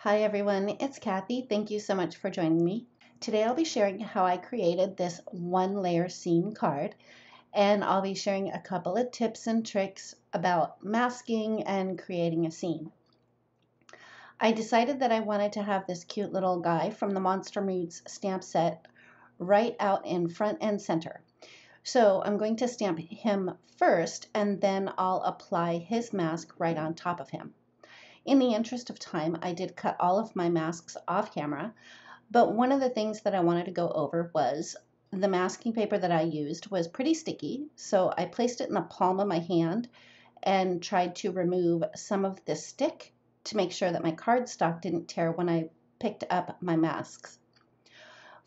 Hi everyone, it's Kathy. Thank you so much for joining me. Today I'll be sharing how I created this one layer scene card, and I'll be sharing a couple of tips and tricks about masking and creating a scene. I decided that I wanted to have this cute little guy from the Monster Moods stamp set right out in front and center. So I'm going to stamp him first, and then I'll apply his mask right on top of him. In the interest of time, I did cut all of my masks off camera, but one of the things that I wanted to go over was the masking paper that I used was pretty sticky, so I placed it in the palm of my hand and tried to remove some of the stick to make sure that my cardstock didn't tear when I picked up my masks.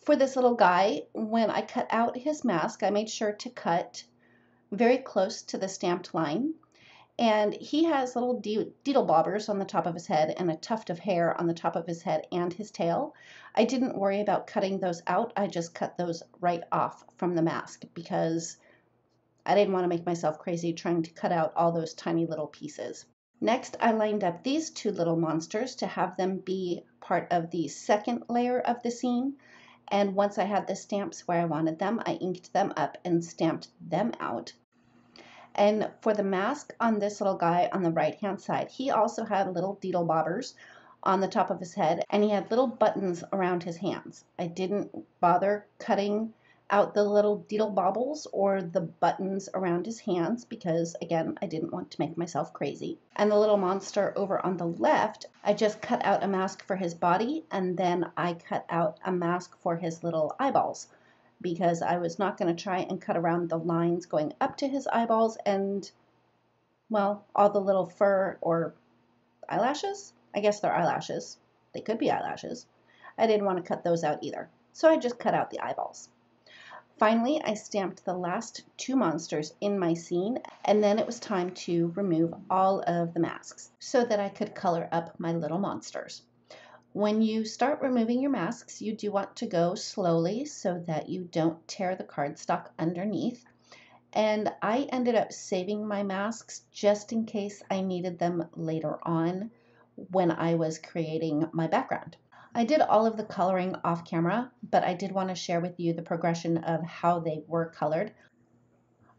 For this little guy, when I cut out his mask, I made sure to cut very close to the stamped line. And he has little deedle bobbers on the top of his head and a tuft of hair on the top of his head and his tail. I didn't worry about cutting those out. I just cut those right off from the mask because I didn't want to make myself crazy trying to cut out all those tiny little pieces. Next, I lined up these two little monsters to have them be part of the second layer of the scene. And once I had the stamps where I wanted them, I inked them up and stamped them out. And for the mask on this little guy on the right hand side, he also had little deedle bobbers on the top of his head, and he had little buttons around his hands. I didn't bother cutting out the little deedle bobbles or the buttons around his hands because, again, I didn't want to make myself crazy. And the little monster over on the left, I just cut out a mask for his body, and then I cut out a mask for his little eyeballs, because I was not going to try and cut around the lines going up to his eyeballs and, well, all the little fur or eyelashes. I guess they're eyelashes. They could be eyelashes. I didn't want to cut those out either, so I just cut out the eyeballs. Finally, I stamped the last two monsters in my scene, and then it was time to remove all of the masks so that I could color up my little monsters. When you start removing your masks, you do want to go slowly so that you don't tear the cardstock underneath. And I ended up saving my masks just in case I needed them later on when I was creating my background. I did all of the coloring off camera, but I did want to share with you the progression of how they were colored.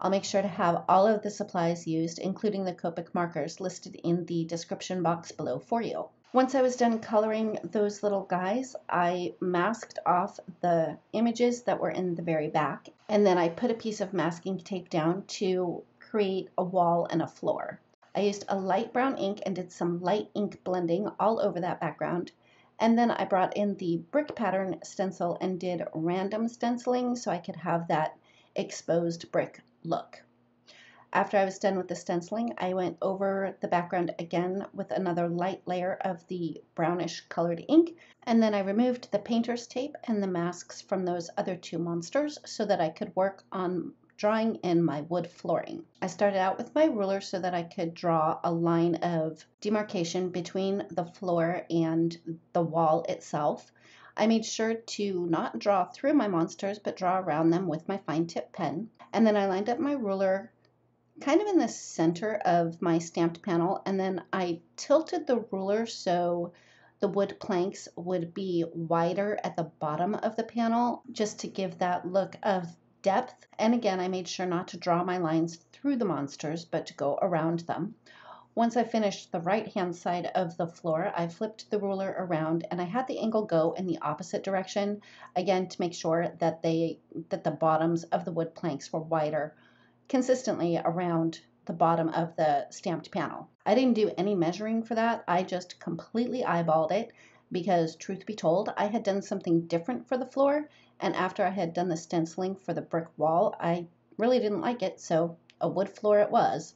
I'll make sure to have all of the supplies used, including the Copic markers, listed in the description box below for you. Once I was done coloring those little guys, I masked off the images that were in the very back, and then I put a piece of masking tape down to create a wall and a floor. I used a light brown ink and did some light ink blending all over that background. And then I brought in the brick pattern stencil and did random stenciling so I could have that exposed brick look. After I was done with the stenciling, I went over the background again with another light layer of the brownish colored ink, and then I removed the painter's tape and the masks from those other two monsters so that I could work on drawing in my wood flooring. I started out with my ruler so that I could draw a line of demarcation between the floor and the wall itself. I made sure to not draw through my monsters, but draw around them with my fine tip pen. And then I lined up my ruler kind of in the center of my stamped panel, and then I tilted the ruler so the wood planks would be wider at the bottom of the panel just to give that look of depth. And again, I made sure not to draw my lines through the monsters, but to go around them. Once I finished the right hand side of the floor, I flipped the ruler around and I had the angle go in the opposite direction, again to make sure that the bottoms of the wood planks were wider consistently around the bottom of the stamped panel. I didn't do any measuring for that. I just completely eyeballed it because, truth be told, I had done something different for the floor, and after I had done the stenciling for the brick wall, I really didn't like it, so a wood floor it was.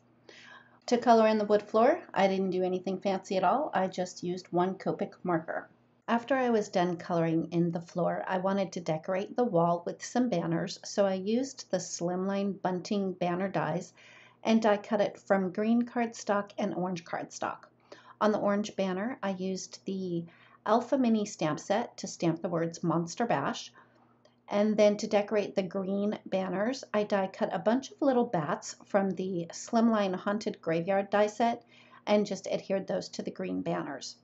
To color in the wood floor, I didn't do anything fancy at all. I just used one Copic marker. After I was done coloring in the floor, I wanted to decorate the wall with some banners, so I used the Slimline Bunting banner dies and die cut it from green cardstock and orange cardstock. On the orange banner, I used the Alpha Mini stamp set to stamp the words Monster Bash, and then to decorate the green banners, I die cut a bunch of little bats from the Slimline Haunted Graveyard die set and just adhered those to the green banners.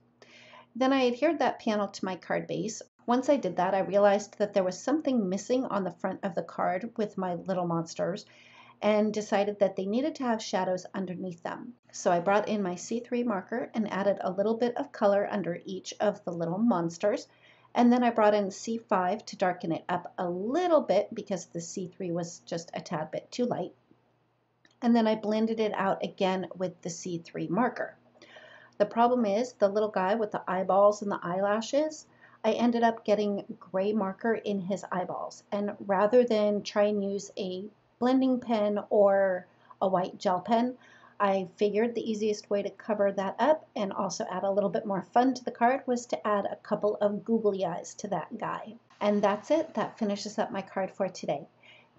Then I adhered that panel to my card base. Once I did that, I realized that there was something missing on the front of the card with my little monsters and decided that they needed to have shadows underneath them. So I brought in my C3 marker and added a little bit of color under each of the little monsters. And then I brought in C5 to darken it up a little bit because the C3 was just a tad bit too light. And then I blended it out again with the C3 marker. The problem is the little guy with the eyeballs and the eyelashes, I ended up getting gray marker in his eyeballs. And rather than try and use a blending pen or a white gel pen, I figured the easiest way to cover that up and also add a little bit more fun to the card was to add a couple of googly eyes to that guy. And that's it. That finishes up my card for today.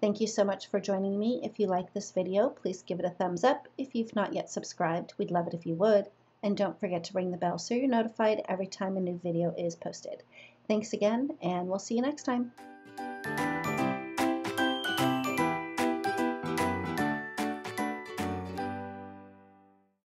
Thank you so much for joining me. If you like this video, please give it a thumbs up. If you've not yet subscribed, we'd love it if you would. And don't forget to ring the bell so you're notified every time a new video is posted. Thanks again, and we'll see you next time.